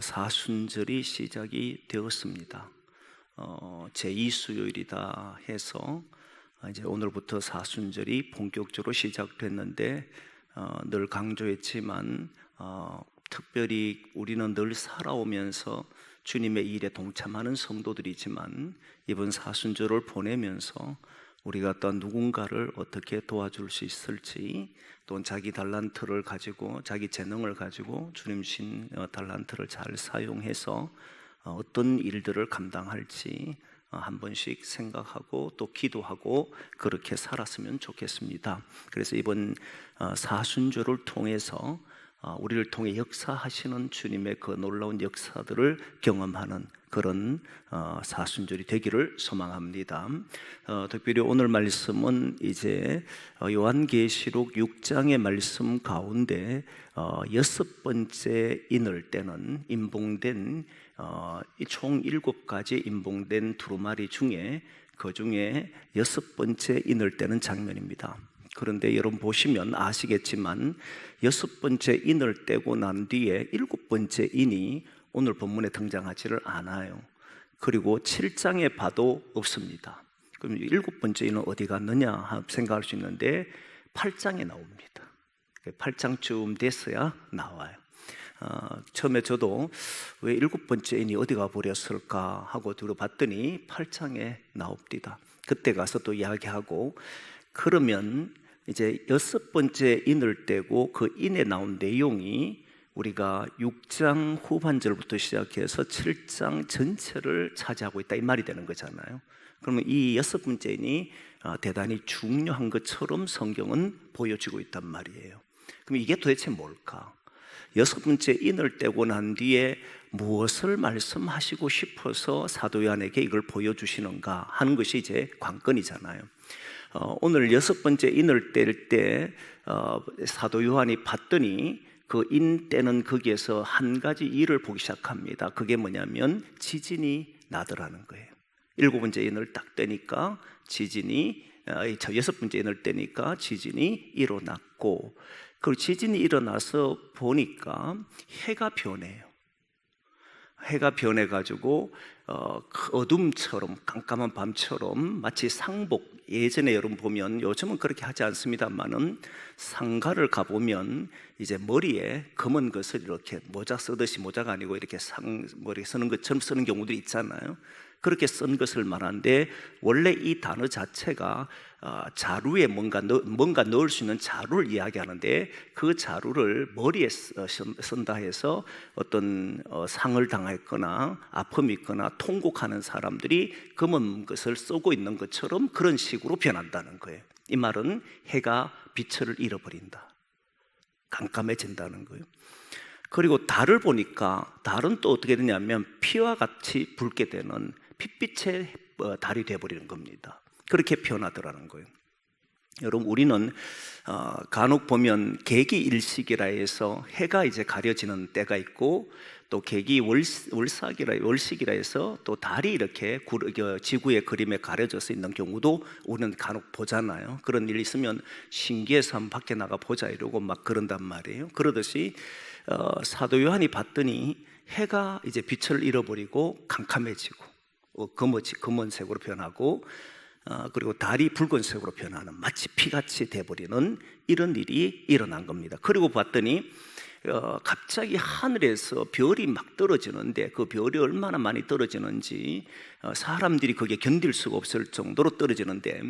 사순절이 시작이 되었습니다. 제2수요일이다 해서 이제 오늘부터 사순절이 본격적으로 시작됐는데 늘 강조했지만 특별히 우리는 늘 살아오면서 주님의 일에 동참하는 성도들이지만 이번 사순절을 보내면서 우리가 또 누군가를 어떻게 도와줄 수 있을지, 또 자기 달란트를 가지고, 자기 재능을 가지고 주님 신 달란트를 잘 사용해서 어떤 일들을 감당할지 한 번씩 생각하고 또 기도하고 그렇게 살았으면 좋겠습니다. 그래서 이번 사순절을 통해서 우리를 통해 역사하시는 주님의 그 놀라운 역사들을 경험하는 그런 사순절이 되기를 소망합니다. 특별히 오늘 말씀은 이제 요한계시록 6장의 말씀 가운데 6번째 인을 때는 임봉된 총 7가지 임봉된 두루마리 중에 그 중에 6번째 인을 때는 장면입니다. 그런데 여러분 보시면 아시겠지만 6번째 인을 떼고 난 뒤에 7번째 인이 오늘 본문에 등장하지를 않아요. 그리고 7장에 봐도 없습니다. 그럼 7번째 인은 어디 갔느냐 생각할 수 있는데 8장에 나옵니다. 8장쯤 됐어야 나와요. 처음에 저도 왜 7번째 인이 어디 가버렸을까 하고 들어봤더니 8장에 나옵니다. 그때 가서 또 이야기하고, 그러면 이제 6번째 인을 떼고 그 인에 나온 내용이 우리가 6장 후반절부터 시작해서 7장 전체를 차지하고 있다 이 말이 되는 거잖아요. 그러면 이 6번째 인이 대단히 중요한 것처럼 성경은 보여주고 있단 말이에요. 그럼 이게 도대체 뭘까? 6번째 인을 떼고 난 뒤에 무엇을 말씀하시고 싶어서 사도 요한에게 이걸 보여주시는가 하는 것이 이제 관건이잖아요. 오늘 6번째 인을 뗄 때 사도 요한이 봤더니 그 인 떼는 거기에서 한 가지 일을 보기 시작합니다. 그게 뭐냐면 지진이 나더라는 거예요. 7번째 인을 딱 떼니까 지진이, 6번째 인을 떼니까 지진이 일어났고, 그 지진이 일어나서 보니까 해가 변해요. 해가 변해가지고 어둠처럼, 깜깜한 밤처럼 마치 상복, 예전에 여러분 보면, 요즘은 그렇게 하지 않습니다만은 상가를 가보면 이제 머리에 검은 것을 이렇게 모자 쓰듯이, 모자가 아니고 이렇게 머리에 쓰는 것처럼 쓰는 경우들이 있잖아요. 그렇게 쓴 것을 말하는데, 원래 이 단어 자체가 자루에 뭔가 넣을 수 있는 자루를 이야기하는데, 그 자루를 머리에 쓴다 해서 어떤 상을 당했거나 아픔이 있거나 통곡하는 사람들이 검은 것을 쓰고 있는 것처럼 그런 식으로 변한다는 거예요. 이 말은 해가 빛을 잃어버린다, 깜깜해진다는 거예요. 그리고 달을 보니까 달은 또 어떻게 되냐면 피와 같이 붉게 되는 핏빛의 달이 되어버리는 겁니다. 그렇게 변하더라는 거예요. 여러분, 우리는 간혹 보면 계기일식이라 해서 해가 이제 가려지는 때가 있고, 또 월식이라 해서 또 달이 이렇게 지구의 그림에 가려져서 있는 경우도 우리는 간혹 보잖아요. 그런 일이 있으면 신기해서 한번 밖에 나가 보자 이러고 막 그런단 말이에요. 그러듯이 사도 요한이 봤더니 해가 이제 빛을 잃어버리고 캄캄해지고 검은색으로 변하고, 그리고 달이 붉은색으로 변하는, 마치 피같이 돼버리는 이런 일이 일어난 겁니다. 그리고 봤더니 갑자기 하늘에서 별이 막 떨어지는데, 그 별이 얼마나 많이 떨어지는지 사람들이 거기에 견딜 수가 없을 정도로 떨어지는데,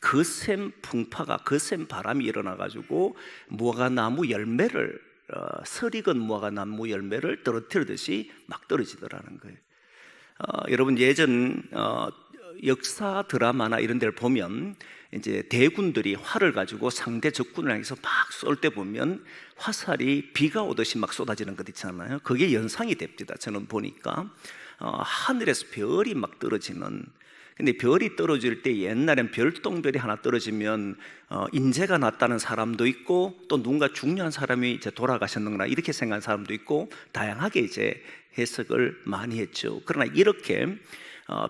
거센 풍파가, 거센 바람이 일어나가지고 무화과나무 열매를, 설익은 무화과나무 열매를 떨어뜨리듯이 막 떨어지더라는 거예요. 여러분, 예전 역사 드라마나 이런 데를 보면 이제 대군들이 활을 가지고 상대 적군을 향해서 막 쏠 때 보면 화살이 비가 오듯이 막 쏟아지는 것 있잖아요. 그게 연상이 됩니다. 저는 보니까 하늘에서 별이 막 떨어지는. 근데 별이 떨어질 때 옛날엔 별똥별이 하나 떨어지면 인재가 났다는 사람도 있고, 또 누군가 중요한 사람이 이제 돌아가셨는구나 이렇게 생각하는 사람도 있고, 다양하게 이제 해석을 많이 했죠. 그러나 이렇게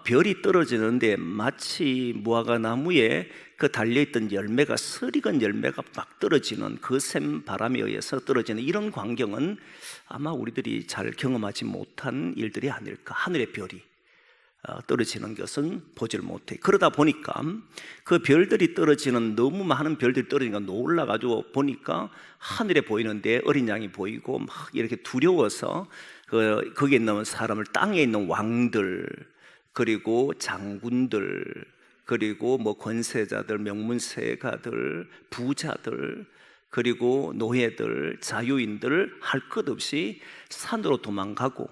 별이 떨어지는데 마치 무화과 나무에 그 달려있던 열매가 스리건 열매가 막 떨어지는 그 샘 바람에 의해서 떨어지는 이런 광경은 아마 우리들이 잘 경험하지 못한 일들이 아닐까. 하늘의 별이 떨어지는 것은 보질 못해. 그러다 보니까 그 별들이 떨어지는, 너무 많은 별들이 떨어지니까 놀라가지고 보니까 하늘에 보이는데 어린 양이 보이고 막 이렇게 두려워서 거기에 있는 사람을, 땅에 있는 왕들, 그리고 장군들, 그리고 뭐 권세자들, 명문세가들, 부자들, 그리고 노예들, 자유인들 할 것 없이 산으로 도망가고,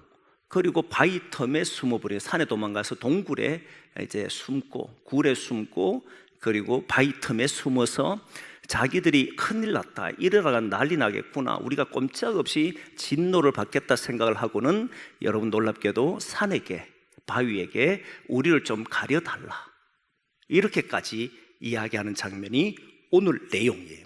그리고 바위 틈에 숨어버려요. 산에 도망가서 동굴에 이제 숨고, 굴에 숨고, 그리고 바위 틈에 숨어서 자기들이 큰일 났다, 이러다가 난리 나겠구나, 우리가 꼼짝없이 진노를 받겠다 생각을 하고는, 여러분 놀랍게도 산에게, 바위에게 우리를 좀 가려달라, 이렇게까지 이야기하는 장면이 오늘 내용이에요.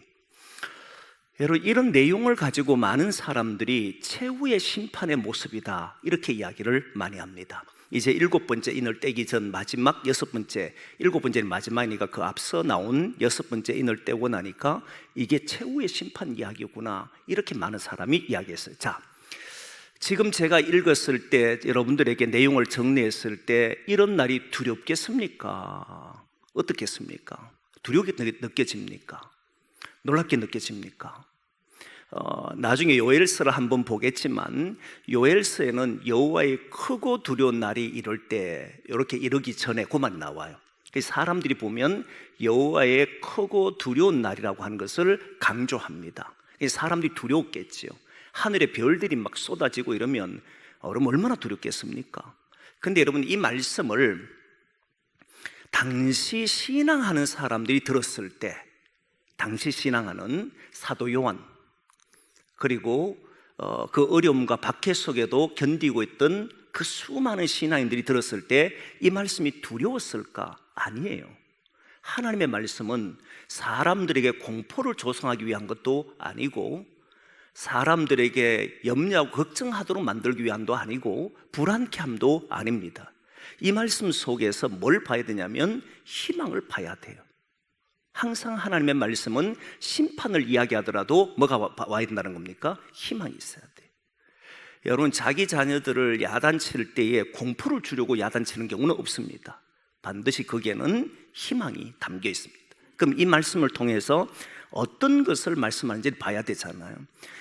여러분, 이런 내용을 가지고 많은 사람들이 최후의 심판의 모습이다, 이렇게 이야기를 많이 합니다. 이제 7번째 인을 떼기 전 마지막 6번째, 7번째는 마지막이니까 그 앞서 나온 6번째 인을 떼고 나니까 이게 최후의 심판 이야기구나, 이렇게 많은 사람이 이야기했어요. 자, 지금 제가 읽었을 때, 여러분들에게 내용을 정리했을 때 이런 날이 두렵겠습니까? 어떻겠습니까? 두렵게 느껴집니까? 놀랍게 느껴집니까? 나중에 요엘서를 한번 보겠지만, 요엘서에는 여호와의 크고 두려운 날이 이럴 때, 이렇게 이르기 전에 그만 나와요. 사람들이 보면 여호와의 크고 두려운 날이라고 하는 것을 강조합니다. 사람들이 두려웠겠지요. 하늘에 별들이 막 쏟아지고 이러면 얼마나 두렵겠습니까? 근데 여러분, 이 말씀을 당시 신앙하는 사람들이 들었을 때, 당시 신앙하는 사도 요한, 그리고 그 어려움과 박해 속에도 견디고 있던 그 수많은 신앙인들이 들었을 때 이 말씀이 두려웠을까? 아니에요. 하나님의 말씀은 사람들에게 공포를 조성하기 위한 것도 아니고, 사람들에게 염려하고 걱정하도록 만들기 위함도 아니고, 불안케 함도 아닙니다. 이 말씀 속에서 뭘 봐야 되냐면 희망을 봐야 돼요. 항상 하나님의 말씀은 심판을 이야기하더라도 뭐가 와야 된다는 겁니까? 희망이 있어야 돼요. 여러분, 자기 자녀들을 야단칠 때에 공포를 주려고 야단치는 경우는 없습니다. 반드시 거기에는 희망이 담겨 있습니다. 그럼 이 말씀을 통해서 어떤 것을 말씀하는지 봐야 되잖아요.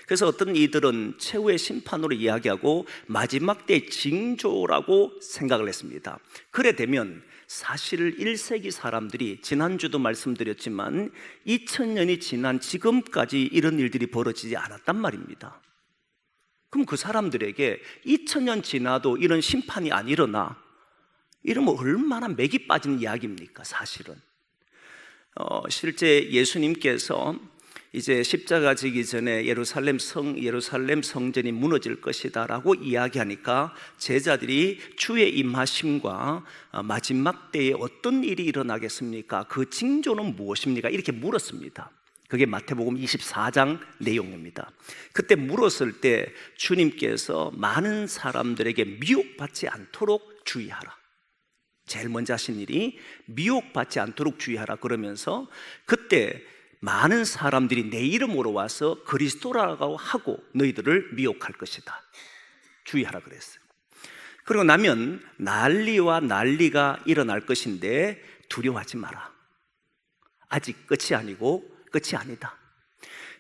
그래서 어떤 이들은 최후의 심판으로 이야기하고 마지막 때의 징조라고 생각을 했습니다. 그래 되면 사실 1세기 사람들이, 지난주도 말씀드렸지만 2000년이 지난 지금까지 이런 일들이 벌어지지 않았단 말입니다. 그럼 그 사람들에게 2000년 지나도 이런 심판이 안 일어나, 이러면 얼마나 맥이 빠진 이야기입니까? 사실은 실제 예수님께서 이제 십자가 지기 전에 예루살렘 성전이 무너질 것이다 라고 이야기하니까 제자들이 주의 임하심과 마지막 때에 어떤 일이 일어나겠습니까? 그 징조는 무엇입니까? 이렇게 물었습니다. 그게 마태복음 24장 내용입니다. 그때 물었을 때 주님께서 많은 사람들에게 미혹받지 않도록 주의하라, 제일 먼저 하신 일이 미혹받지 않도록 주의하라 그러면서, 그때 많은 사람들이 내 이름으로 와서 그리스도라고 하고 너희들을 미혹할 것이다, 주의하라 그랬어요. 그리고 나면 난리가 일어날 것인데 두려워하지 마라, 아직 끝이 아니고 끝이 아니다.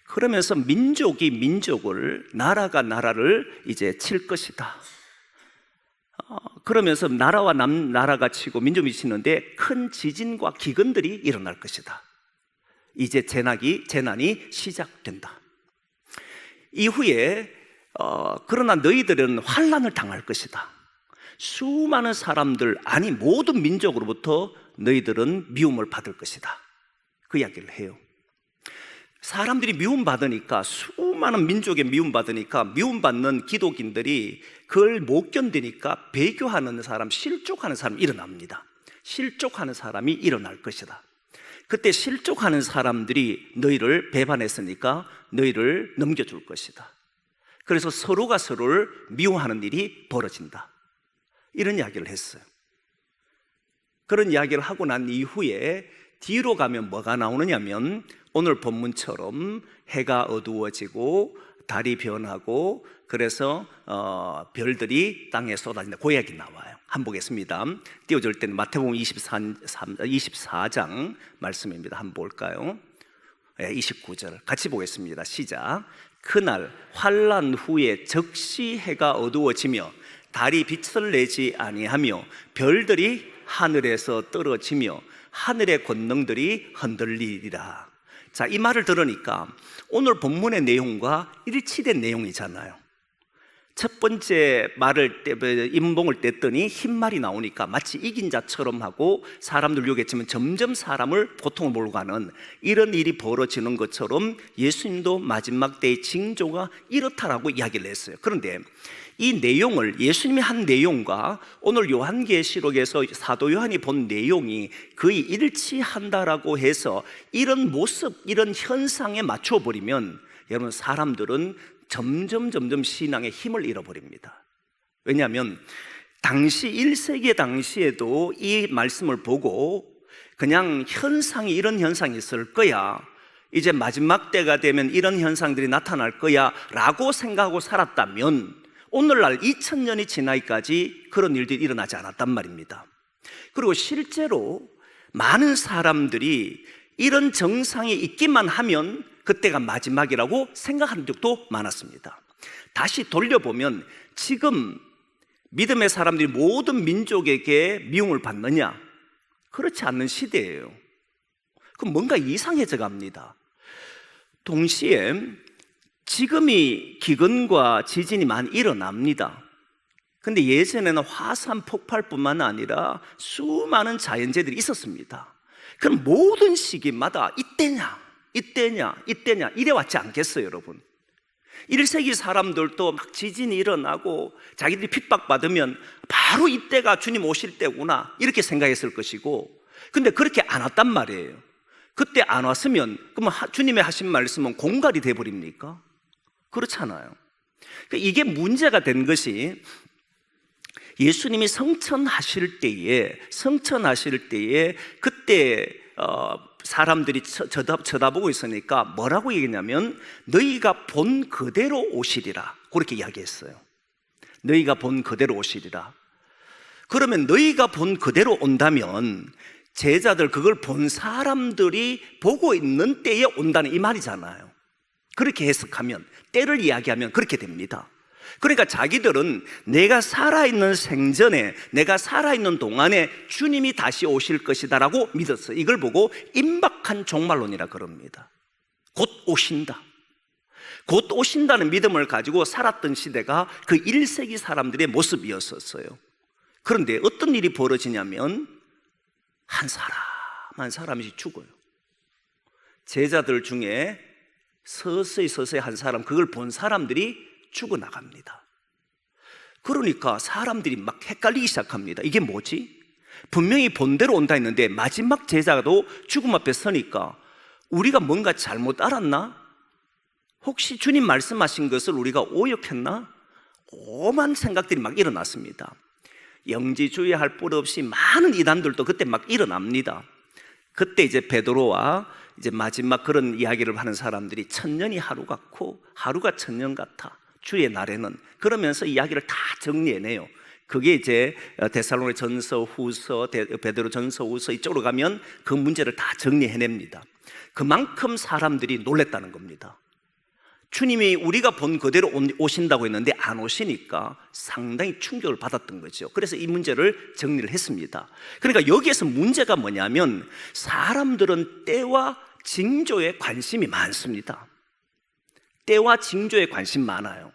그러면서 민족이 민족을, 나라가 나라를 이제 칠 것이다. 그러면서 나라와 남나라가 치고 민족이 치는데 큰 지진과 기근들이 일어날 것이다. 이제 재난이 시작된다. 이후에 그러나 너희들은 환난을 당할 것이다. 수많은 사람들, 아니 모든 민족으로부터 너희들은 미움을 받을 것이다, 그 이야기를 해요. 사람들이 미움받으니까, 수많은 민족에 미움받으니까, 미움받는 기독인들이 그걸 못 견디니까 배교하는 사람, 실족하는 사람이 일어납니다. 실족하는 사람이 일어날 것이다. 그때 실족하는 사람들이 너희를 배반했으니까 너희를 넘겨줄 것이다. 그래서 서로가 서로를 미워하는 일이 벌어진다, 이런 이야기를 했어요. 그런 이야기를 하고 난 이후에 뒤로 가면 뭐가 나오느냐면 오늘 본문처럼 해가 어두워지고 달이 변하고 그래서 별들이 땅에 쏟아진다. 그 이야기 나와요. 한번 보겠습니다. 띄워줄 때는 마태복음 24장 말씀입니다. 한번 볼까요? 29절 같이 보겠습니다. 시작. 그날 환난 후에 즉시 해가 어두워지며 달이 빛을 내지 아니하며 별들이 하늘에서 떨어지며 하늘의 권능들이 흔들리리라. 자, 이 말을 들으니까 오늘 본문의 내용과 일치된 내용이잖아요. 첫 번째 임봉을 뗐더니 흰말이 나오니까 마치 이긴 자처럼 하고 사람들 욕했지만 점점 사람을 고통을 몰고 가는 이런 일이 벌어지는 것처럼 예수님도 마지막 때의 징조가 이렇다라고 이야기를 했어요. 그런데 이 내용을 예수님이 한 내용과 오늘 요한계시록에서 사도 요한이 본 내용이 거의 일치한다라고 해서 이런 모습, 이런 현상에 맞춰버리면 여러분 사람들은 점점 신앙의 힘을 잃어버립니다. 왜냐하면 당시 1세기 당시에도 이 말씀을 보고 그냥 현상이 이런 현상이 있을 거야, 이제 마지막 때가 되면 이런 현상들이 나타날 거야 라고 생각하고 살았다면 오늘날 2000년이 지나기까지 그런 일들이 일어나지 않았단 말입니다. 그리고 실제로 많은 사람들이 이런 정상이 있기만 하면 그때가 마지막이라고 생각하는 적도 많았습니다. 다시 돌려보면 지금 믿음의 사람들이 모든 민족에게 미움을 받느냐? 그렇지 않는 시대예요. 그럼 뭔가 이상해져 갑니다. 동시에 지금이 기근과 지진이 많이 일어납니다. 근데 예전에는 화산 폭발뿐만 아니라 수많은 자연재해들이 있었습니다. 그럼 모든 시기마다 이때냐 이래 왔지 않겠어요, 여러분? 1세기 사람들도 막 지진이 일어나고 자기들이 핍박받으면 바로 이때가 주님 오실 때구나 이렇게 생각했을 것이고, 근데 그렇게 안 왔단 말이에요. 그때 안 왔으면 그러면 주님의 하신 말씀은 공갈이 돼버립니까? 그렇잖아요. 이게 문제가 된 것이 예수님이 성천하실 때에 그때 사람들이 쳐다보고 있으니까 뭐라고 얘기했냐면 너희가 본 그대로 오시리라, 그렇게 이야기했어요. 너희가 본 그대로 오시리라. 그러면 너희가 본 그대로 온다면 제자들, 그걸 본 사람들이 보고 있는 때에 온다는 이 말이잖아요. 그렇게 해석하면, 때를 이야기하면 그렇게 됩니다. 그러니까 자기들은 내가 살아있는 생전에, 내가 살아있는 동안에 주님이 다시 오실 것이다 라고 믿었어요. 이걸 보고 임박한 종말론이라 그럽니다. 곧 오신다, 곧 오신다는 믿음을 가지고 살았던 시대가 그 1세기 사람들의 모습이었었어요. 그런데 어떤 일이 벌어지냐면 한 사람씩 죽어요. 제자들 중에 서서히 한 사람, 그걸 본 사람들이 죽어나갑니다. 그러니까 사람들이 막 헷갈리기 시작합니다. 이게 뭐지? 분명히 본대로 온다 했는데 마지막 제자도 죽음 앞에 서니까 우리가 뭔가 잘못 알았나? 혹시 주님 말씀하신 것을 우리가 오역했나? 오만 생각들이 막 일어났습니다. 영지주의할 뿔 없이 많은 이단들도 그때 막 일어납니다. 그때 이제 베드로와 이제 마지막 그런 이야기를 하는 사람들이 1000년이 하루 같고 하루가 1000년 같아, 주의 날에는, 그러면서 이야기를 다 정리해내요. 그게 이제 데살로니가 전서, 후서, 베드로 전서, 후서 이쪽으로 가면 그 문제를 다 정리해냅니다. 그만큼 사람들이 놀랬다는 겁니다. 주님이 우리가 본 그대로 오신다고 했는데 안 오시니까 상당히 충격을 받았던 거죠. 그래서 이 문제를 정리를 했습니다. 그러니까 여기에서 문제가 뭐냐면 사람들은 때와 징조에 관심이 많습니다. 때와 징조에 관심 많아요.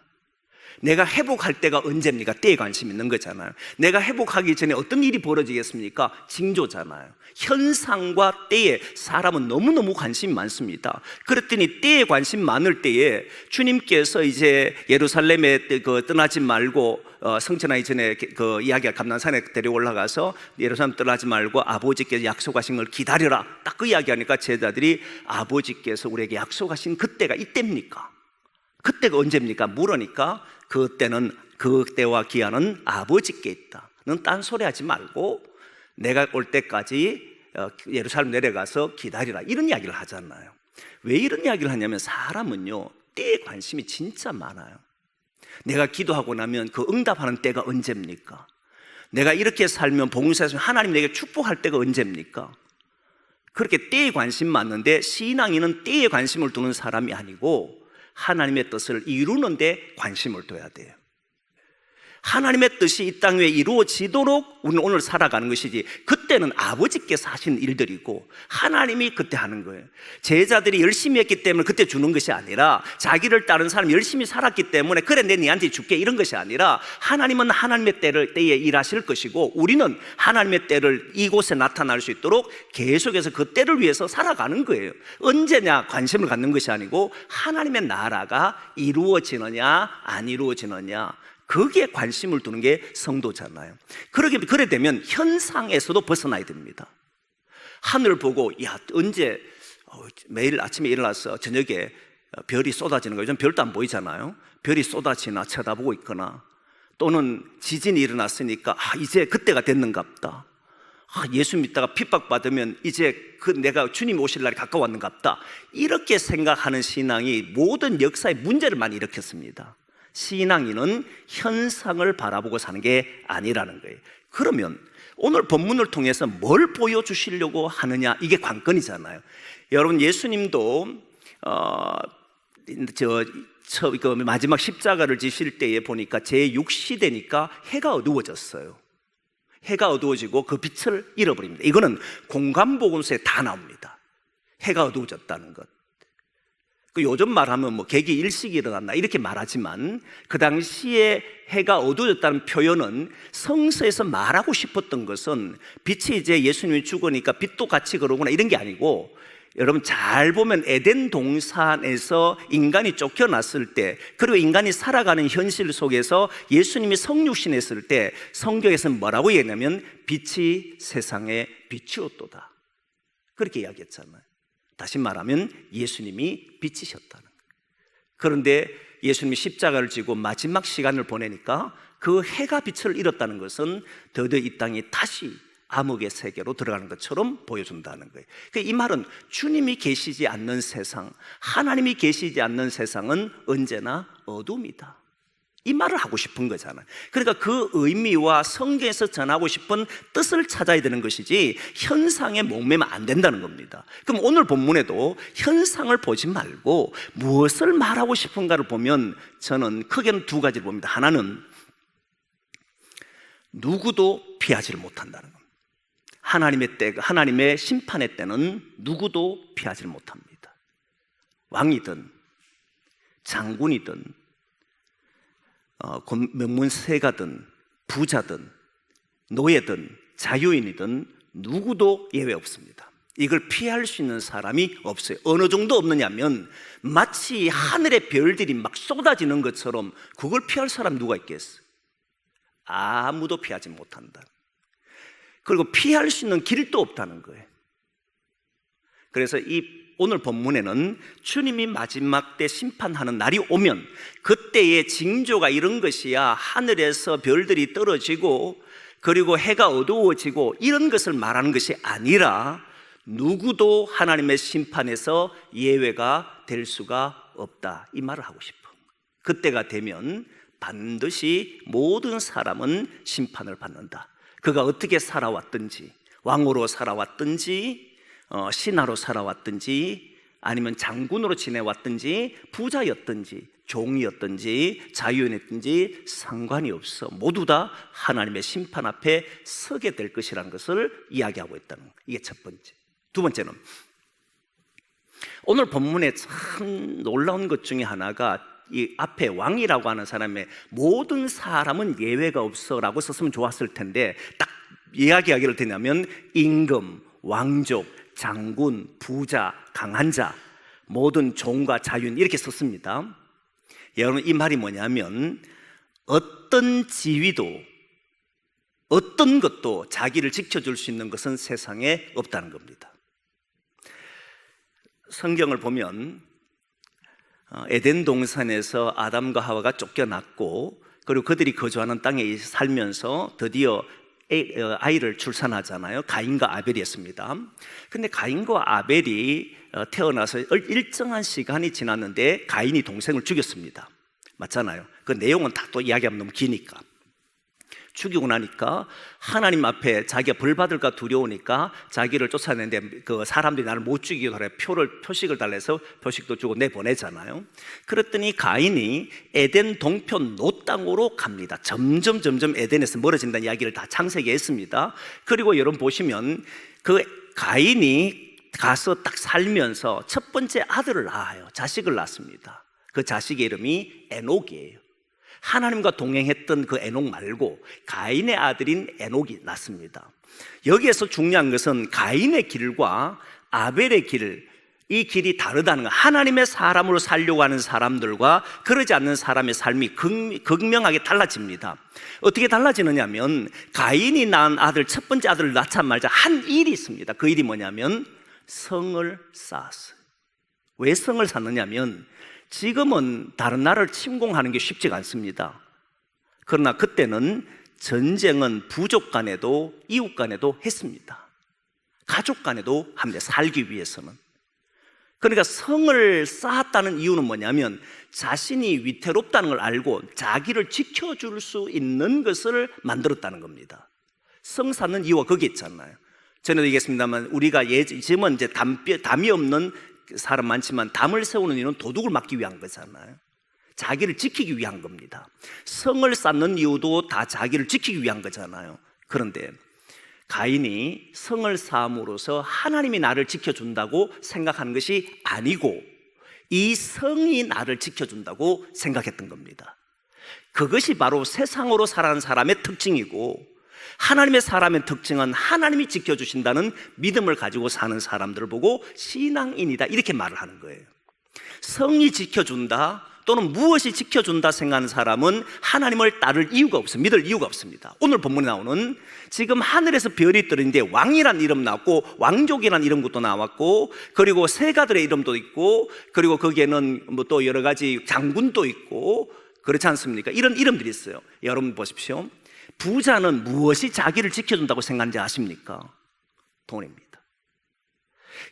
내가 회복할 때가 언제입니까? 때에 관심 있는 거잖아요. 내가 회복하기 전에 어떤 일이 벌어지겠습니까? 징조잖아요. 현상과 때에 사람은 너무너무 관심이 많습니다. 그랬더니 때에 관심 많을 때에 주님께서 이제 예루살렘에 떠나지 말고 성천하기 전에 그 이야기가 감난산에 데려 올라가서 예루살렘 떠나지 말고 아버지께서 약속하신 걸 기다려라, 딱 그 이야기하니까 제자들이 아버지께서 우리에게 약속하신 그때가 이때입니까? 그때가 언제입니까? 물으니까 그때는, 그때와 기한은 아버지께 있다. 넌 딴소리 하지 말고 내가 올 때까지 예루살렘 내려가서 기다리라, 이런 이야기를 하잖아요. 왜 이런 이야기를 하냐면 사람은요, 때에 관심이 진짜 많아요. 내가 기도하고 나면 그 응답하는 때가 언제입니까? 내가 이렇게 살면 봉사해서 하나님 내게 축복할 때가 언제입니까? 그렇게 때에 관심 많은데, 신앙인은 때에 관심을 두는 사람이 아니고 하나님의 뜻을 이루는 데 관심을 둬야 돼요. 하나님의 뜻이 이 땅 위에 이루어지도록 우리는 오늘 살아가는 것이지, 그때는 아버지께서 하신 일들이고 하나님이 그때 하는 거예요. 제자들이 열심히 했기 때문에 그때 주는 것이 아니라, 자기를 따른 사람이 열심히 살았기 때문에 그래 내 니한테 줄게, 이런 것이 아니라, 하나님은 하나님의 때에 일하실 것이고 우리는 하나님의 때를 이곳에 나타날 수 있도록 계속해서 그 때를 위해서 살아가는 거예요. 언제냐 관심을 갖는 것이 아니고 하나님의 나라가 이루어지느냐 안 이루어지느냐, 거기에 관심을 두는 게 성도잖아요. 그래 되면 현상에서도 벗어나야 됩니다. 하늘 보고, 야, 언제 매일 아침에 일어나서 저녁에 별이 쏟아지는 거예요. 요즘 별도 안 보이잖아요. 별이 쏟아지나 쳐다보고 있거나, 또는 지진이 일어났으니까 이제 그때가 됐는갑다. 예수 믿다가 핍박받으면 이제 내가 주님 오실 날이 가까웠는갑다. 이렇게 생각하는 신앙이 모든 역사의 문제를 많이 일으켰습니다. 신앙인은 현상을 바라보고 사는 게 아니라는 거예요. 그러면 오늘 본문을 통해서 뭘 보여주시려고 하느냐, 이게 관건이잖아요. 여러분, 예수님도 마지막 십자가를 지실 때에 보니까 제6시대니까 해가 어두워졌어요. 해가 어두워지고 그 빛을 잃어버립니다. 이거는 공관복음서에 다 나옵니다. 해가 어두워졌다는 것. 요즘 말하면 개기 일식이 일어났나 이렇게 말하지만, 그 당시에 해가 어두워졌다는 표현은 성서에서 말하고 싶었던 것은 빛이 이제 예수님이 죽으니까 빛도 같이 그러구나 이런 게 아니고, 여러분 잘 보면 에덴 동산에서 인간이 쫓겨났을 때, 그리고 인간이 살아가는 현실 속에서 예수님이 성육신했을 때 성경에서는 뭐라고 얘기하냐면 빛이 세상에 비추었도다, 그렇게 이야기했잖아요. 다시 말하면 예수님이 빛이셨다는 거예요. 그런데 예수님이 십자가를 지고 마지막 시간을 보내니까 그 해가 빛을 잃었다는 것은 드디어 이 땅이 다시 암흑의 세계로 들어가는 것처럼 보여준다는 거예요. 이 말은 주님이 계시지 않는 세상, 하나님이 계시지 않는 세상은 언제나 어둠이다, 이 말을 하고 싶은 거잖아요. 그러니까 그 의미와 성경에서 전하고 싶은 뜻을 찾아야 되는 것이지 현상에 목매면 안 된다는 겁니다. 그럼 오늘 본문에도 현상을 보지 말고 무엇을 말하고 싶은가를 보면 저는 크게는 두 가지를 봅니다. 하나는 누구도 피하지를 못한다는 겁니다. 하나님의 심판의 때는 누구도 피하지를 못합니다. 왕이든 장군이든 명문세가든 부자든 노예든 자유인이든 누구도 예외 없습니다. 이걸 피할 수 있는 사람이 없어요. 어느 정도 없느냐면 마치 하늘의 별들이 막 쏟아지는 것처럼 그걸 피할 사람 누가 있겠어요? 아무도 피하지 못한다. 그리고 피할 수 있는 길도 없다는 거예요. 그래서 오늘 본문에는 주님이 마지막 때 심판하는 날이 오면 그때의 징조가 이런 것이야, 하늘에서 별들이 떨어지고 그리고 해가 어두워지고 이런 것을 말하는 것이 아니라, 누구도 하나님의 심판에서 예외가 될 수가 없다, 이 말을 하고 싶어. 그때가 되면 반드시 모든 사람은 심판을 받는다. 그가 어떻게 살아왔든지, 왕으로 살아왔든지 신하로 살아왔든지, 아니면 장군으로 지내왔든지, 부자였든지 종이었든지 자유인이었든지 상관이 없어 모두 다 하나님의 심판 앞에 서게 될 것이라는 것을 이야기하고 있다는 거예요. 이게 첫 번째. 두 번째는 오늘 본문에 참 놀라운 것 중에 하나가, 이 앞에 왕이라고 하는 사람의 모든 사람은 예외가 없어라고 썼으면 좋았을 텐데, 딱 이야기하기를 되냐면 임금, 왕족, 장군, 부자, 강한 자, 모든 종과 자유인 이렇게 썼습니다. 여러분, 이 말이 뭐냐면 어떤 지위도 어떤 것도 자기를 지켜줄 수 있는 것은 세상에 없다는 겁니다. 성경을 보면 에덴 동산에서 아담과 하와가 쫓겨났고, 그리고 그들이 거주하는 땅에 살면서 드디어 아이를 출산하잖아요. 가인과 아벨이었습니다. 근데 가인과 아벨이 태어나서 일정한 시간이 지났는데 가인이 동생을 죽였습니다. 맞잖아요. 그 내용은 다 또 이야기하면 너무 기니까. 죽이고 나니까 하나님 앞에 자기가 벌 받을까 두려우니까 자기를 쫓아내는데 그 사람들이 나를 못 죽이게 하래 표식을 달래서 표식도 주고 내보내잖아요. 그랬더니 가인이 에덴 동편 노 땅으로 갑니다. 점점 에덴에서 멀어진다는 이야기를 다 창세기에 했습니다. 그리고 여러분 보시면 그 가인이 가서 딱 살면서 첫 번째 아들을 낳아요. 자식을 낳습니다. 그 자식의 이름이 에녹이에요. 하나님과 동행했던 그 에녹 말고 가인의 아들인 에녹이 낳습니다. 여기에서 중요한 것은 가인의 길과 아벨의 길, 이 길이 다르다는 것. 하나님의 사람으로 살려고 하는 사람들과 그러지 않는 사람의 삶이 극명하게 달라집니다. 어떻게 달라지느냐면 가인이 낳은 아들, 첫 번째 아들을 낳자마자 한 일이 있습니다. 그 일이 뭐냐면 성을 쌓았어요. 왜 성을 쌓느냐면 지금은 다른 나라를 침공하는 게 쉽지가 않습니다. 그러나 그때는 전쟁은 부족 간에도 이웃 간에도 했습니다. 가족 간에도 합니다. 살기 위해서는. 그러니까 성을 쌓았다는 이유는 뭐냐면 자신이 위태롭다는 걸 알고 자기를 지켜줄 수 있는 것을 만들었다는 겁니다. 성 쌓는 이유가 거기 있잖아요. 전에도 얘기했습니다만 우리가 지금은 이제 담이 없는 사람 많지만 담을 세우는 이유는 도둑을 막기 위한 거잖아요. 자기를 지키기 위한 겁니다. 성을 쌓는 이유도 다 자기를 지키기 위한 거잖아요. 그런데 가인이 성을 쌓음으로써 하나님이 나를 지켜준다고 생각하는 것이 아니고 이 성이 나를 지켜준다고 생각했던 겁니다. 그것이 바로 세상으로 살아가는 사람의 특징이고 하나님의 사람의 특징은 하나님이 지켜주신다는 믿음을 가지고 사는 사람들을 보고 신앙인이다 이렇게 말을 하는 거예요. 성이 지켜준다 또는 무엇이 지켜준다 생각하는 사람은 하나님을 따를 이유가 없습니다. 믿을 이유가 없습니다. 오늘 본문에 나오는 지금 하늘에서 별이 떨어지는데 왕이란 이름 나왔고 왕족이란 이름도 나왔고 그리고 세가들의 이름도 있고 그리고 거기에는 뭐 또 여러 가지 장군도 있고 그렇지 않습니까? 이런 이름들이 있어요. 여러분 보십시오. 부자는 무엇이 자기를 지켜준다고 생각하는지 아십니까? 돈입니다.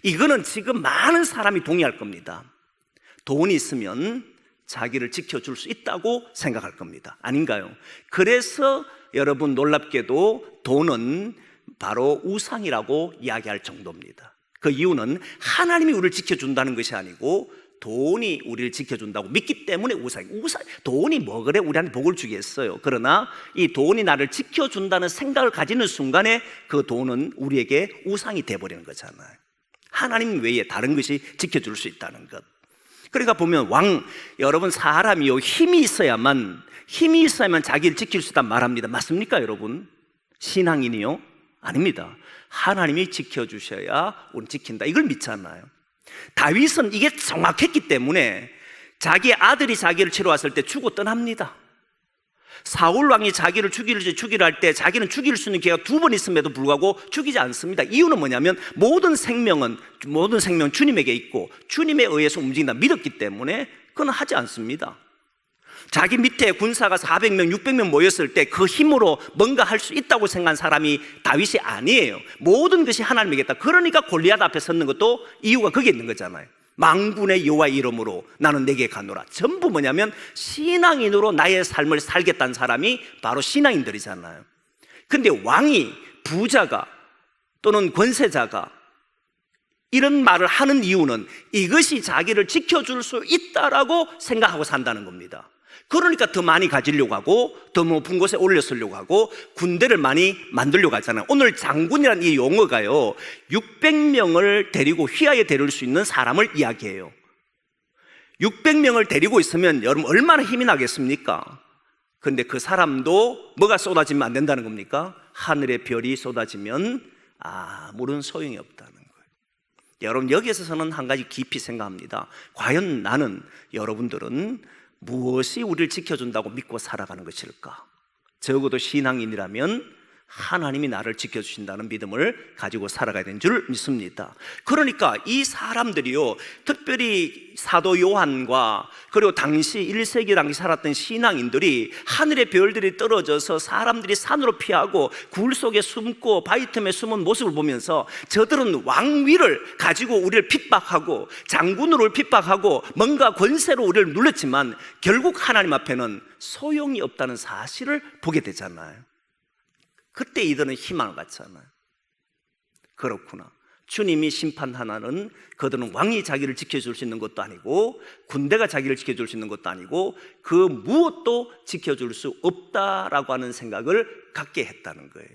이거는 지금 많은 사람이 동의할 겁니다. 돈이 있으면 자기를 지켜줄 수 있다고 생각할 겁니다. 아닌가요? 그래서 여러분 놀랍게도 돈은 바로 우상이라고 이야기할 정도입니다. 그 이유는 하나님이 우리를 지켜준다는 것이 아니고 돈이 우리를 지켜준다고 믿기 때문에 돈이 뭐 그래 우리한테 복을 주겠어요. 그러나 이 돈이 나를 지켜준다는 생각을 가지는 순간에 그 돈은 우리에게 우상이 돼버리는 거잖아요. 하나님 외에 다른 것이 지켜줄 수 있다는 것. 그러니까 보면 여러분 사람이요 힘이 있어야만 자기를 지킬 수 있다 말합니다. 맞습니까 여러분? 신앙인이요? 아닙니다. 하나님이 지켜주셔야 우리는 지킨다 이걸 믿잖아요. 다윗은 이게 정확했기 때문에 자기 아들이 자기를 치러 왔을 때 죽어 떠납니다. 사울 왕이 자기를 죽이려 할 때 자기는 죽일 수 있는 기회가 2번 있음에도 불구하고 죽이지 않습니다. 이유는 뭐냐면 모든 생명 주님에게 있고 주님에 의해서 움직인다 믿었기 때문에 그건 하지 않습니다. 자기 밑에 군사가 400명, 600명 모였을 때 그 힘으로 뭔가 할 수 있다고 생각한 사람이 다윗이 아니에요. 모든 것이 하나님에게 있다. 그러니까 골리앗 앞에 섰는 것도 이유가 거기에 있는 거잖아요. 만군의 여호와 이름으로 나는 내게 가노라. 전부 뭐냐면 신앙인으로 나의 삶을 살겠다는 사람이 바로 신앙인들이잖아요. 근데 왕이 부자가 또는 권세자가 이런 말을 하는 이유는 이것이 자기를 지켜줄 수 있다라고 생각하고 산다는 겁니다. 그러니까 더 많이 가지려고 하고 더 높은 곳에 올려쓰려고 하고 군대를 많이 만들려고 하잖아요. 오늘 장군이라는 이 용어가요 600명을 데리고 휘하에 데릴 수 있는 사람을 이야기해요. 600명을 데리고 있으면 여러분 얼마나 힘이 나겠습니까? 그런데 그 사람도 뭐가 쏟아지면 안 된다는 겁니까? 하늘의 별이 쏟아지면 아무런 소용이 없다는 거예요. 여러분 여기에서는 한 가지 깊이 생각합니다. 과연 나는 여러분들은 무엇이 우리를 지켜준다고 믿고 살아가는 것일까? 적어도 신앙인이라면 하나님이 나를 지켜주신다는 믿음을 가지고 살아가야 되는 줄 믿습니다. 그러니까 이 사람들이요, 특별히 사도 요한과 그리고 당시 1세기 당시 살았던 신앙인들이 하늘의 별들이 떨어져서 사람들이 산으로 피하고 굴 속에 숨고 바위 틈에 숨은 모습을 보면서 저들은 왕위를 가지고 우리를 핍박하고 장군으로 핍박하고 뭔가 권세로 우리를 눌렀지만 결국 하나님 앞에는 소용이 없다는 사실을 보게 되잖아요. 그때 이들은 희망을 갖잖아요. 그렇구나, 주님이 심판하나는 그들은 왕이 자기를 지켜줄 수 있는 것도 아니고 군대가 자기를 지켜줄 수 있는 것도 아니고 그 무엇도 지켜줄 수 없다라고 하는 생각을 갖게 했다는 거예요.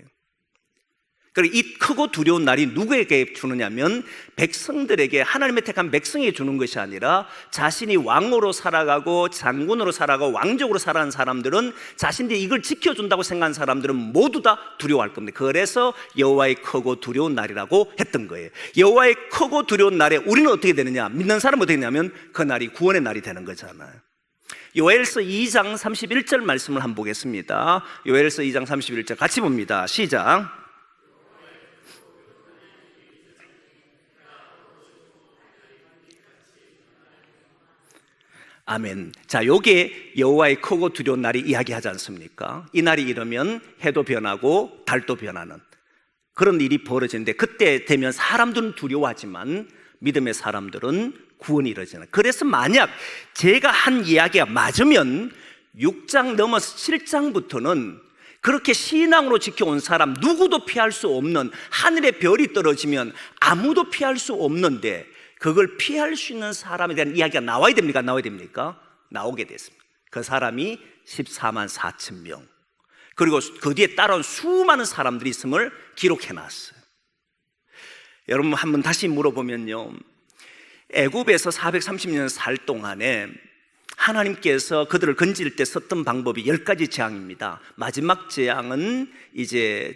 그리고 이 크고 두려운 날이 누구에게 주느냐면 백성들에게, 하나님의 택한 백성에게 주는 것이 아니라 자신이 왕으로 살아가고 장군으로 살아가고 왕족으로 살아가는 사람들은, 자신들이 이걸 지켜준다고 생각하는 사람들은 모두 다 두려워할 겁니다. 그래서 여호와의 크고 두려운 날이라고 했던 거예요. 여호와의 크고 두려운 날에 우리는 어떻게 되느냐, 믿는 사람은 어떻게 되냐면 그 날이 구원의 날이 되는 거잖아요. 요엘서 2장 31절 말씀을 한번 보겠습니다. 요엘서 2장 31절 같이 봅니다. 시작. 아멘. 자, 요게 여호와의 크고 두려운 날이 이야기하지 않습니까? 이 날이 이르면 해도 변하고 달도 변하는 그런 일이 벌어지는데, 그때 되면 사람들은 두려워하지만 믿음의 사람들은 구원이 이루어지잖아요. 그래서 만약 제가 한 이야기가 맞으면 6장 넘어서 7장부터는 그렇게 신앙으로 지켜온 사람, 누구도 피할 수 없는, 하늘의 별이 떨어지면 아무도 피할 수 없는데 그걸 피할 수 있는 사람에 대한 이야기가 나와야 됩니까? 나와야 됩니까? 나오게 됐습니다. 그 사람이 14만 4천 명, 그리고 그 뒤에 따라온 수많은 사람들이 있음을 기록해놨어요. 여러분 한번 다시 물어보면요, 애굽에서 430년 살 동안에 하나님께서 그들을 건질 때 썼던 방법이 10가지 재앙입니다. 마지막 재앙은 이제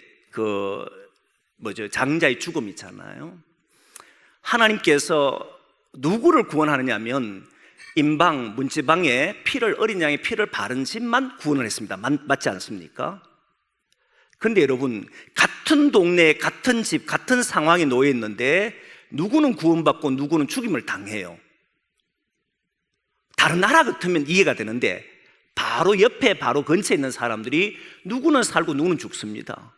장자의 죽음이잖아요. 하나님께서 누구를 구원하느냐 하면 임방, 문지방에 피를, 어린 양의 피를 바른 집만 구원을 했습니다. 맞지 않습니까? 근데 여러분, 같은 동네에 같은 집, 같은 상황에 놓여 있는데 누구는 구원받고 누구는 죽임을 당해요. 다른 나라 같으면 이해가 되는데 바로 옆에, 바로 근처에 있는 사람들이 누구는 살고 누구는 죽습니다.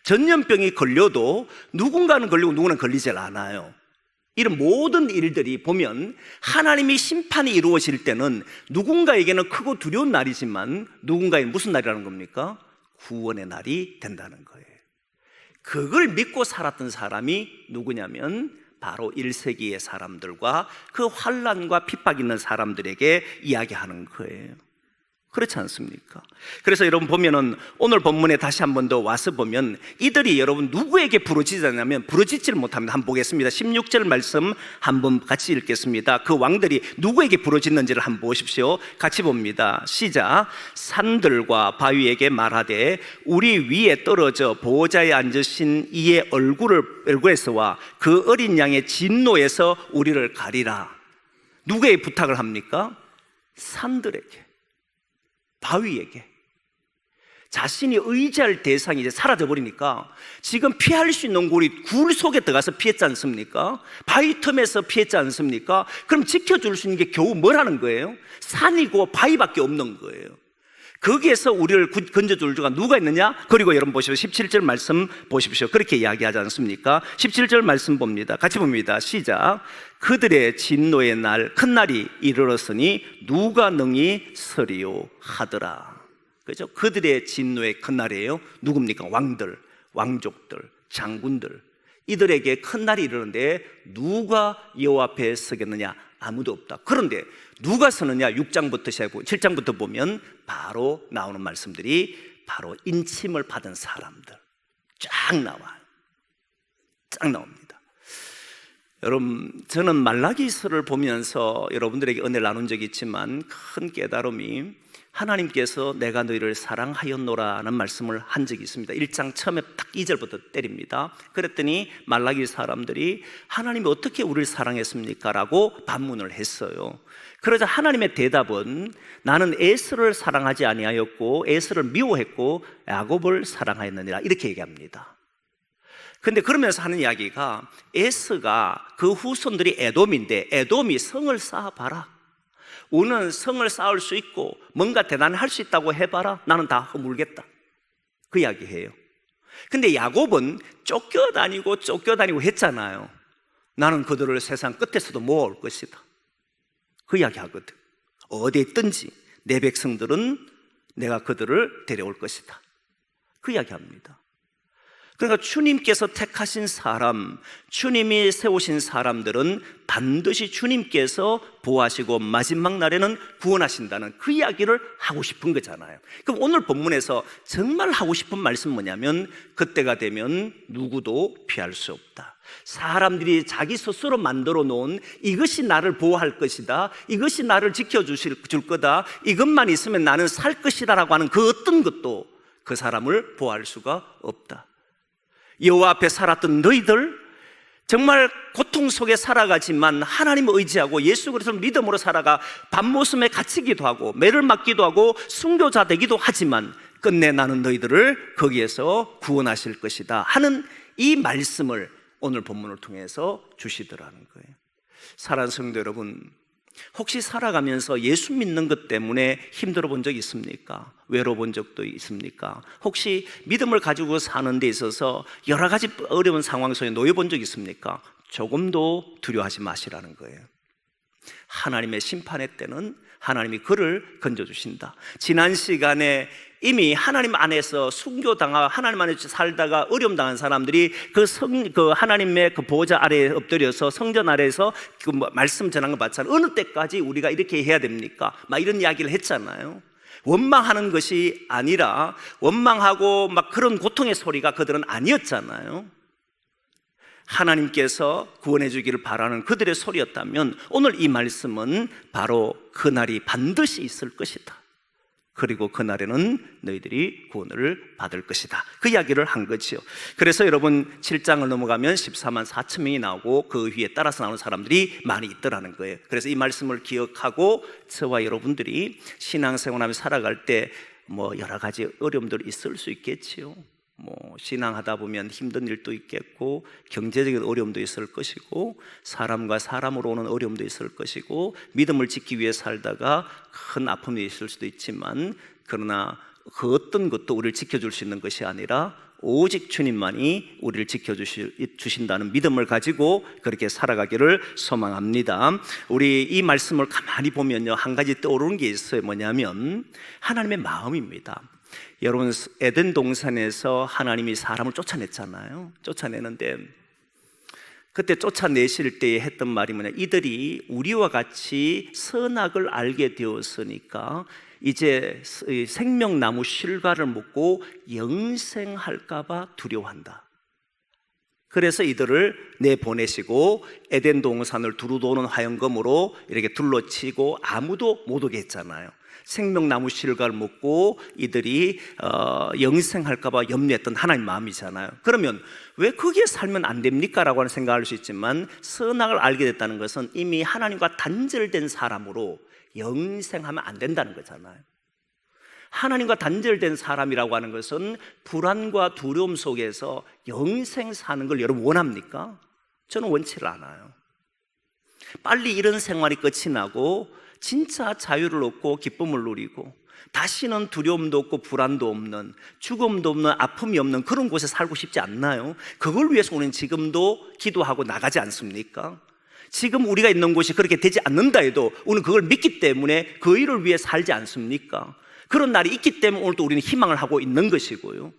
전염병이 걸려도 누군가는 걸리고 누구는 걸리질 않아요. 이런 모든 일들이 보면 하나님이 심판이 이루어질 때는 누군가에게는 크고 두려운 날이지만 누군가에게는 무슨 날이라는 겁니까? 구원의 날이 된다는 거예요. 그걸 믿고 살았던 사람이 누구냐면 바로 1세기의 사람들과 그 환난과 핍박 있는 사람들에게 이야기하는 거예요. 그렇지 않습니까? 그래서 여러분 보면은 오늘 본문에 다시 한 번 더 와서 보면 이들이 여러분 누구에게 부르짖었냐면 부르짖지를 못합니다. 한번 보겠습니다. 16절 말씀 한번 같이 읽겠습니다. 그 왕들이 누구에게 부르짖는지를 한번 보십시오. 같이 봅니다. 시작. 산들과 바위에게 말하되 우리 위에 떨어져 보호자에 앉으신 이의 얼굴에서와 그 어린 양의 진노에서 우리를 가리라. 누구에게 부탁을 합니까? 산들에게, 바위에게. 자신이 의지할 대상이 이제 사라져 버리니까 지금 피할 수 있는 굴이 굴 속에 들어가서 피했지 않습니까? 바위 틈에서 피했지 않습니까? 그럼 지켜줄 수 있는 게 겨우 뭐라는 거예요? 산이고 바위밖에 없는 거예요. 거기에서 우리를 건져줄 주가 누가 있느냐? 그리고 여러분 보십시오. 17절 말씀 보십시오. 그렇게 이야기하지 않습니까? 17절 말씀 봅니다. 같이 봅니다. 시작. 그들의 진노의 날, 큰 날이 이르렀으니 누가 능히 서리요 하더라. 그죠? 그들의 진노의 큰 날이에요. 누굽니까? 왕들, 왕족들, 장군들. 이들에게 큰 날이 이르는데 누가 여호와 앞에 서겠느냐? 아무도 없다. 그런데 누가 서느냐? 6장부터 시작하고 7장부터 보면 바로 나오는 말씀들이 바로 인침을 받은 사람들 쫙 나와요. 쫙 나옵니다. 여러분, 저는 말라기서를 보면서 여러분들에게 은혜를 나눈 적이 있지만 큰 깨달음이, 하나님께서 내가 너희를 사랑하였노라는 말씀을 한 적이 있습니다. 1장 처음에 딱 2절부터 때립니다. 그랬더니 말라기 사람들이 하나님이 어떻게 우리를 사랑했습니까? 라고 반문을 했어요. 그러자 하나님의 대답은 나는 에서를 사랑하지 아니하였고 에서를 미워했고 야곱을 사랑하였느니라, 이렇게 얘기합니다. 근데 그러면서 하는 이야기가 에서가 그 후손들이 에돔인데 에돔이 성을 쌓아봐라, 우리는 성을 쌓을 수 있고 뭔가 대단할 수 있다고 해봐라, 나는 다 허물겠다, 그 이야기해요. 근데 야곱은 쫓겨다니고 했잖아요. 나는 그들을 세상 끝에서도 모아올 것이다, 그 이야기 하거든. 어디에 있든지 내 백성들은 내가 그들을 데려올 것이다, 그 이야기 합니다. 그러니까 주님께서 택하신 사람, 주님이 세우신 사람들은 반드시 주님께서 보호하시고 마지막 날에는 구원하신다는 그 이야기를 하고 싶은 거잖아요. 그럼 오늘 본문에서 정말 하고 싶은 말씀은 뭐냐면, 그때가 되면 누구도 피할 수 없다. 사람들이 자기 스스로 만들어 놓은 이것이 나를 보호할 것이다, 이것이 나를 지켜줄 거다, 이것만 있으면 나는 살 것이다 라고 하는 그 어떤 것도 그 사람을 보호할 수가 없다. 여호와 앞에 살았던 너희들, 정말 고통 속에 살아가지만 하나님을 의지하고 예수 그리스도를 믿음으로 살아가 밤모섬에 갇히기도 하고 매를 맞기도 하고 순교자 되기도 하지만 끝내 나는 너희들을 거기에서 구원하실 것이다 하는 이 말씀을 오늘 본문을 통해서 주시더라는 거예요. 사랑하는 성도 여러분, 혹시 살아가면서 예수 믿는 것 때문에 힘들어 본 적 있습니까? 외로워 본 적도 있습니까? 혹시 믿음을 가지고 사는 데 있어서 여러 가지 어려운 상황 속에 놓여 본 적 있습니까? 조금도 두려워하지 마시라는 거예요. 하나님의 심판의 때는 하나님이 그를 건져주신다. 지난 시간에 이미 하나님 안에서 순교당하고 하나님 안에서 살다가 어려움 당한 사람들이 그 하나님의 그 보호자 아래에 엎드려서 성전 아래에서 그 말씀 전한 거 봤잖아요. 어느 때까지 우리가 이렇게 해야 됩니까? 막 이런 이야기를 했잖아요. 원망하는 것이 아니라 원망하고 막 그런 고통의 소리가 그들은 아니었잖아요. 하나님께서 구원해 주기를 바라는 그들의 소리였다면 오늘 이 말씀은 바로 그날이 반드시 있을 것이다, 그리고 그날에는 너희들이 구원을 받을 것이다, 그 이야기를 한 거죠. 그래서 여러분 7장을 넘어가면 14만 4천 명이 나오고 그 위에 따라서 나오는 사람들이 많이 있더라는 거예요. 그래서 이 말씀을 기억하고 저와 여러분들이 신앙생활하며 살아갈 때 여러 가지 어려움들이 있을 수 있겠지요. 신앙하다 보면 힘든 일도 있겠고 경제적인 어려움도 있을 것이고 사람과 사람으로 오는 어려움도 있을 것이고 믿음을 지키기 위해 살다가 큰 아픔이 있을 수도 있지만, 그러나 그 어떤 것도 우리를 지켜줄 수 있는 것이 아니라 오직 주님만이 우리를 지켜주신다는 믿음을 가지고 그렇게 살아가기를 소망합니다. 우리 이 말씀을 가만히 보면요, 한 가지 떠오르는 게 있어요. 뭐냐면 하나님의 마음입니다. 여러분, 에덴 동산에서 하나님이 사람을 쫓아냈잖아요. 쫓아내는데 그때 쫓아내실 때에 했던 말이 뭐냐, 이들이 우리와 같이 선악을 알게 되었으니까 이제 생명나무 실과를 먹고 영생할까 봐 두려워한다. 그래서 이들을 내보내시고 에덴 동산을 두루도는 화영검으로 이렇게 둘러치고 아무도 못 오게 했잖아요. 생명나무 실과를 먹고 이들이 영생할까 봐 염려했던 하나님 마음이잖아요. 그러면 왜 거기에 살면 안 됩니까? 라고 하는 생각을 할 수 있지만, 선악을 알게 됐다는 것은 이미 하나님과 단절된 사람으로 영생하면 안 된다는 거잖아요. 하나님과 단절된 사람이라고 하는 것은 불안과 두려움 속에서 영생 사는 걸 여러분 원합니까? 저는 원치를 않아요. 빨리 이런 생활이 끝이 나고 진짜 자유를 얻고 기쁨을 누리고 다시는 두려움도 없고 불안도 없는, 죽음도 없는, 아픔이 없는 그런 곳에 살고 싶지 않나요? 그걸 위해서 우리는 지금도 기도하고 나가지 않습니까? 지금 우리가 있는 곳이 그렇게 되지 않는다 해도 우리는 그걸 믿기 때문에 그 일을 위해 살지 않습니까? 그런 날이 있기 때문에 오늘도 우리는 희망을 하고 있는 것이고요.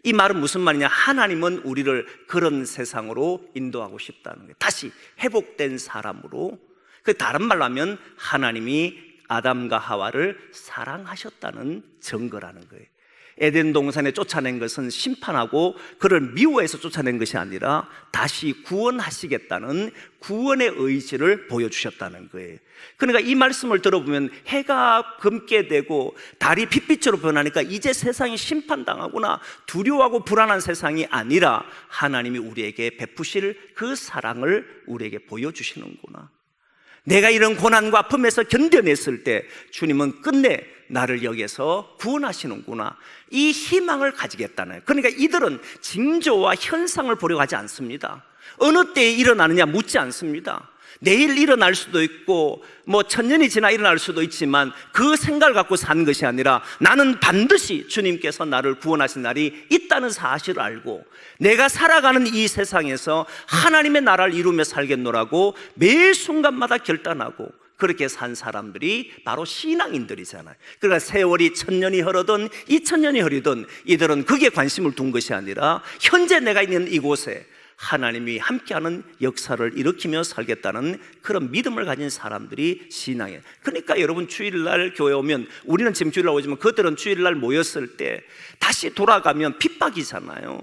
이 말은 무슨 말이냐, 하나님은 우리를 그런 세상으로 인도하고 싶다는 거예요. 다시 회복된 사람으로. 그 다른 말로 하면 하나님이 아담과 하와를 사랑하셨다는 증거라는 거예요. 에덴 동산에 쫓아낸 것은 심판하고 그를 미워해서 쫓아낸 것이 아니라 다시 구원하시겠다는 구원의 의지를 보여주셨다는 거예요. 그러니까 이 말씀을 들어보면 해가 검게 되고 달이 핏빛으로 변하니까 이제 세상이 심판당하구나, 두려워하고 불안한 세상이 아니라 하나님이 우리에게 베푸실 그 사랑을 우리에게 보여주시는구나. 내가 이런 고난과 아픔에서 견뎌냈을 때 주님은 끝내 나를 여기서 구원하시는구나, 이 희망을 가지겠다는. 그러니까 이들은 징조와 현상을 보려고 하지 않습니다. 어느 때에 일어나느냐 묻지 않습니다. 내일 일어날 수도 있고 뭐 천년이 지나 일어날 수도 있지만 그 생각을 갖고 산 것이 아니라 나는 반드시 주님께서 나를 구원하신 날이 있다는 사실을 알고 내가 살아가는 이 세상에서 하나님의 나라를 이루며 살겠노라고 매 순간마다 결단하고 그렇게 산 사람들이 바로 신앙인들이잖아요. 그러니까 세월이 1000년이 흐르든 2000년이 흐르든 이들은 거기에 관심을 둔 것이 아니라 현재 내가 있는 이곳에 하나님이 함께하는 역사를 일으키며 살겠다는 그런 믿음을 가진 사람들이 신앙이에요. 그러니까 여러분 주일날 교회 오면, 우리는 지금 주일날 오지만 그들은 주일날 모였을 때 다시 돌아가면 핍박이잖아요.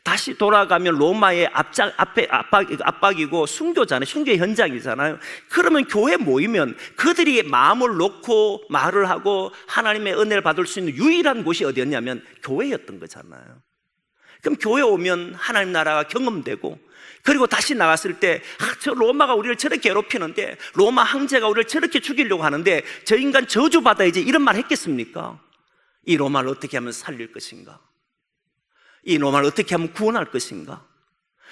다시 돌아가면 로마의 압박이고 순교잖아요. 순교 현장이잖아요. 그러면 교회 모이면 그들이 마음을 놓고 말을 하고 하나님의 은혜를 받을 수 있는 유일한 곳이 어디였냐면 교회였던 거잖아요. 그럼 교회 오면 하나님 나라가 경험되고, 그리고 다시 나갔을 때 저 로마가 우리를 저렇게 괴롭히는데, 로마 황제가 우리를 저렇게 죽이려고 하는데 저 인간 저주받아야지, 이런 말 했겠습니까? 이 로마를 어떻게 하면 살릴 것인가? 이 로마를 어떻게 하면 구원할 것인가?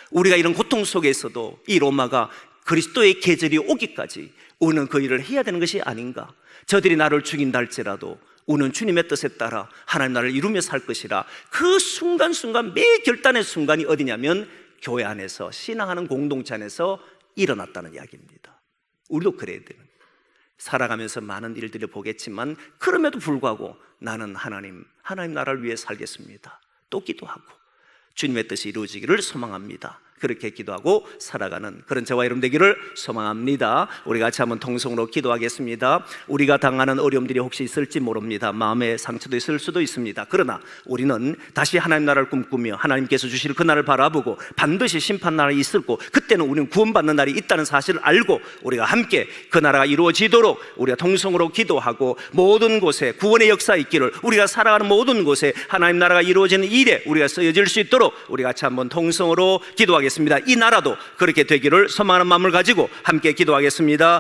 우리가 이런 고통 속에서도 이 로마가 그리스도의 계절이 오기까지 우리는 그 일을 해야 되는 것이 아닌가? 저들이 나를 죽인다 할지라도 우리는 주님의 뜻에 따라 하나님 나라를 이루며 살 것이라. 그 순간순간, 매 결단의 순간이 어디냐면 교회 안에서, 신앙하는 공동체 안에서 일어났다는 이야기입니다. 우리도 그래야 되는, 살아가면서 많은 일들을 보겠지만 그럼에도 불구하고 나는 하나님 나라를 위해 살겠습니다. 또 기도하고 주님의 뜻이 이루어지기를 소망합니다. 그렇게 기도하고 살아가는 그런 저와 여러분 되기를 소망합니다. 우리 같이 한번 통성으로 기도하겠습니다. 우리가 당하는 어려움들이 혹시 있을지 모릅니다. 마음의 상처도 있을 수도 있습니다. 그러나 우리는 다시 하나님 나라를 꿈꾸며 하나님께서 주실 그날을 바라보고 반드시 심판 날이 있을 거, 그때는 우리는 구원받는 날이 있다는 사실을 알고 우리가 함께 그 나라가 이루어지도록 우리가 통성으로 기도하고, 모든 곳에 구원의 역사 있기를, 우리가 살아가는 모든 곳에 하나님 나라가 이루어지는 일에 우리가 쓰여질 수 있도록 우리 같이 한번 통성으로 기도하겠습니다. 이 나라도 그렇게 되기를 소망하는 마음을 가지고 함께 기도하겠습니다.